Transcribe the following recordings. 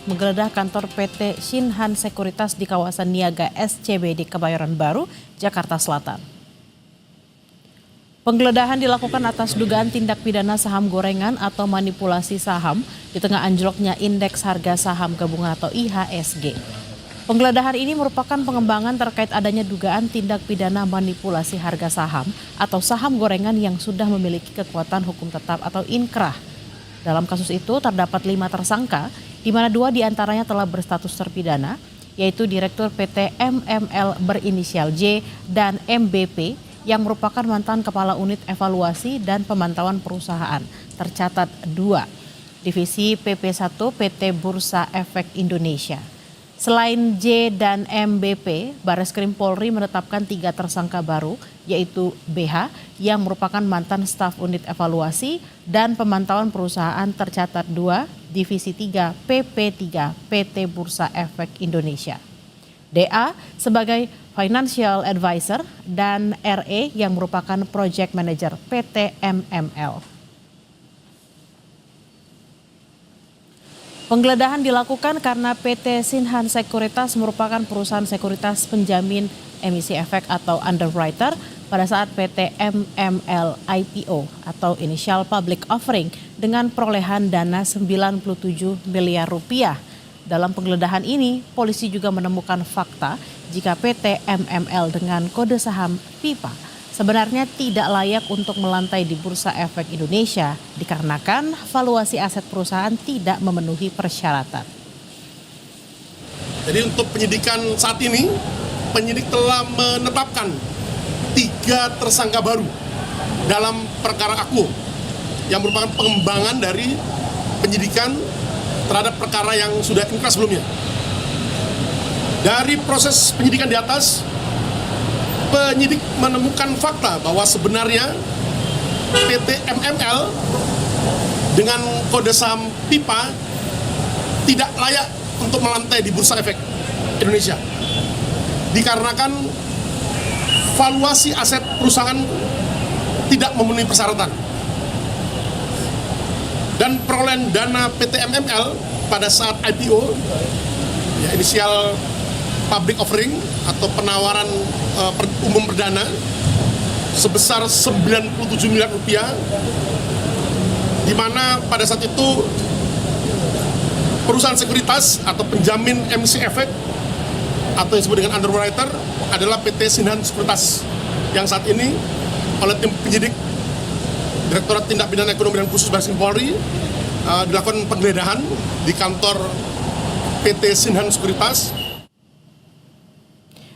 menggeledah kantor PT Shinhan Sekuritas di kawasan Niaga SCBD Kebayoran Baru, Jakarta Selatan. Penggeledahan dilakukan atas dugaan tindak pidana saham gorengan atau manipulasi saham di tengah anjloknya indeks harga saham gabungan atau IHSG. Penggeledahan ini merupakan pengembangan terkait adanya dugaan tindak pidana manipulasi harga saham atau saham gorengan yang sudah memiliki kekuatan hukum tetap atau inkrah. Dalam kasus itu terdapat 5 tersangka, di mana 2 diantaranya telah berstatus terpidana, yaitu Direktur PT MML berinisial J dan MBP yang merupakan mantan Kepala Unit Evaluasi dan Pemantauan Perusahaan, tercatat 2, Divisi PP1 PT Bursa Efek Indonesia. Selain J dan MBP, Bareskrim Polri menetapkan 3 tersangka baru, yaitu BH yang merupakan mantan staf unit evaluasi dan pemantauan perusahaan tercatat 2, Divisi 3 PP3 PT Bursa Efek Indonesia. DA sebagai Financial Advisor dan RE yang merupakan Project Manager PT MML. Penggeledahan dilakukan karena PT Shinhan Sekuritas merupakan perusahaan sekuritas penjamin emisi efek atau underwriter pada saat PT MML IPO atau Initial Public Offering dengan perolehan dana 97 miliar rupiah. Dalam penggeledahan ini, polisi juga menemukan fakta jika PT MML dengan kode saham PIPA sebenarnya tidak layak untuk melantai di Bursa Efek Indonesia dikarenakan valuasi aset perusahaan tidak memenuhi persyaratan. Jadi untuk penyidikan saat ini, penyidik telah menetapkan 3 tersangka baru dalam perkara Akuo yang merupakan pengembangan dari penyidikan terhadap perkara yang sudah inkrah sebelumnya. Dari proses penyidikan di atas, penyidik menemukan fakta bahwa sebenarnya PT MML dengan kode saham PIPA tidak layak untuk melantai di Bursa Efek Indonesia. Dikarenakan valuasi aset perusahaan tidak memenuhi persyaratan. Dan perolehan dana PT MML pada saat IPO, ya inisial public offering atau penawaran umum perdana sebesar 97 miliar rupiah, di mana pada saat itu perusahaan sekuritas atau penjamin emisi efek atau yang disebut dengan underwriter adalah PT Shinhan Sekuritas yang saat ini oleh tim penyidik Direktorat Tindak Pidana Ekonomi dan Khusus Bareskrim Polri dilakukan penggeledahan di kantor PT Shinhan Sekuritas.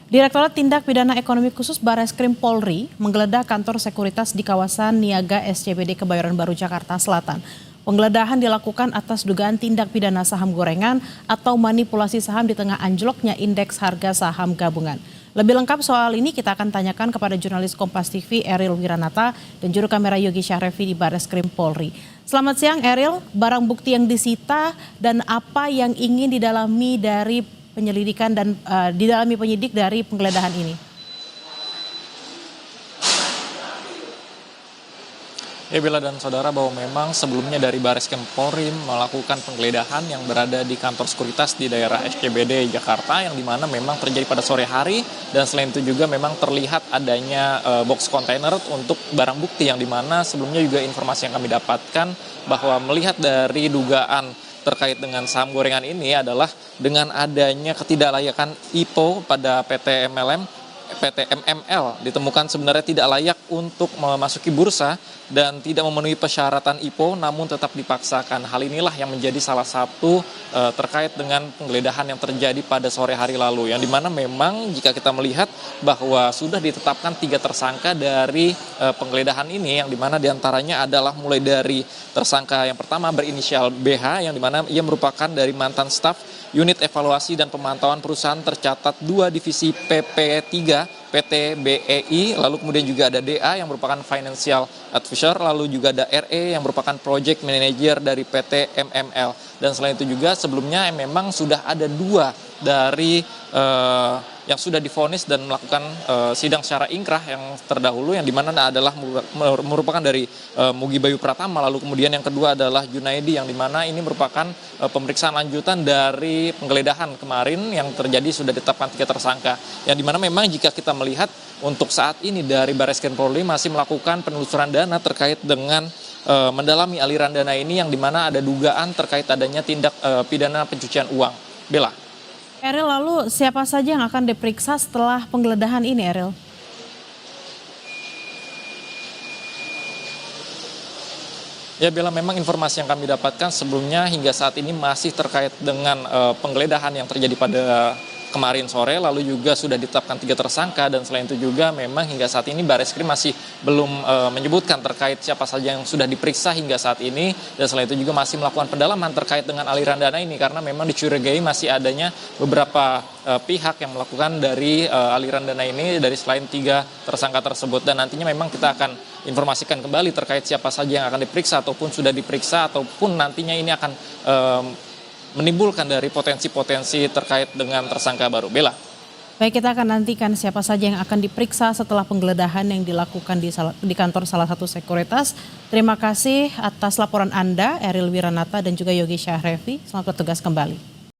Direktorat Tindak Pidana Ekonomi Khusus Bareskrim Polri menggeledah kantor sekuritas di kawasan Niaga SCBD Kebayoran Baru, Jakarta Selatan. Penggeledahan dilakukan atas dugaan tindak pidana saham gorengan atau manipulasi saham di tengah anjloknya indeks harga saham gabungan. Lebih lengkap soal ini kita akan tanyakan kepada jurnalis Kompas TV Eril Wiranata dan juru kamera Yogi Syahrevi di Bareskrim Polri. Selamat siang Eril, barang bukti yang disita dan apa yang ingin didalami dari penyelidikan dan didalami penyidik dari penggeledahan ini? Ya Bella dan saudara, bahwa memang sebelumnya dari Bareskrim Polri melakukan penggeledahan yang berada di kantor sekuritas di daerah SCBD Jakarta yang dimana memang terjadi pada sore hari, dan selain itu juga memang terlihat adanya box kontainer untuk barang bukti yang dimana sebelumnya juga informasi yang kami dapatkan bahwa melihat dari dugaan terkait dengan saham gorengan ini adalah dengan adanya ketidaklayakan IPO pada PT MML ditemukan sebenarnya tidak layak untuk memasuki bursa dan tidak memenuhi persyaratan IPO namun tetap dipaksakan. Hal inilah yang menjadi salah satu terkait dengan penggeledahan yang terjadi pada sore hari lalu, yang dimana memang jika kita melihat bahwa sudah ditetapkan 3 tersangka dari penggeledahan ini, yang dimana diantaranya adalah mulai dari tersangka yang pertama berinisial BH yang dimana ia merupakan dari mantan staf unit evaluasi dan pemantauan perusahaan tercatat 2 divisi PP3 PT BEI, lalu kemudian juga ada DA yang merupakan Financial Advisor, lalu juga ada RE yang merupakan Project Manager dari PT MML. Dan selain itu juga sebelumnya memang sudah ada 2 dari yang sudah divonis dan melakukan sidang secara ingkrah yang terdahulu, yang dimana adalah merupakan dari Mugi Bayu Pratama, lalu kemudian yang kedua adalah Junaidi, yang dimana ini merupakan pemeriksaan lanjutan dari penggeledahan kemarin yang terjadi, sudah ditetapkan 3 tersangka, yang dimana memang jika kita melihat untuk saat ini dari Barreskrim Polri masih melakukan penelusuran dana terkait dengan mendalami aliran dana ini, yang dimana ada dugaan terkait adanya tindak pidana pencucian uang. Bella. Eril, lalu siapa saja yang akan diperiksa setelah penggeledahan ini, Eril? Ya Bella, memang informasi yang kami dapatkan sebelumnya hingga saat ini masih terkait dengan penggeledahan yang terjadi pada kemarin sore, lalu juga sudah ditetapkan 3 tersangka, dan selain itu juga memang hingga saat ini Barreskrim masih belum menyebutkan terkait siapa saja yang sudah diperiksa hingga saat ini, dan selain itu juga masih melakukan pendalaman terkait dengan aliran dana ini, karena memang dicurigai masih adanya beberapa pihak yang melakukan dari aliran dana ini dari selain 3 tersangka tersebut, dan nantinya memang kita akan informasikan kembali terkait siapa saja yang akan diperiksa ataupun sudah diperiksa, ataupun nantinya ini akan menimbulkan dari potensi-potensi terkait dengan tersangka baru. Bella. Baik, kita akan nantikan siapa saja yang akan diperiksa setelah penggeledahan yang dilakukan di kantor salah satu sekuritas. Terima kasih atas laporan Anda, Eril Wiranata dan juga Yogi Syahrevi. Selamat bertugas kembali.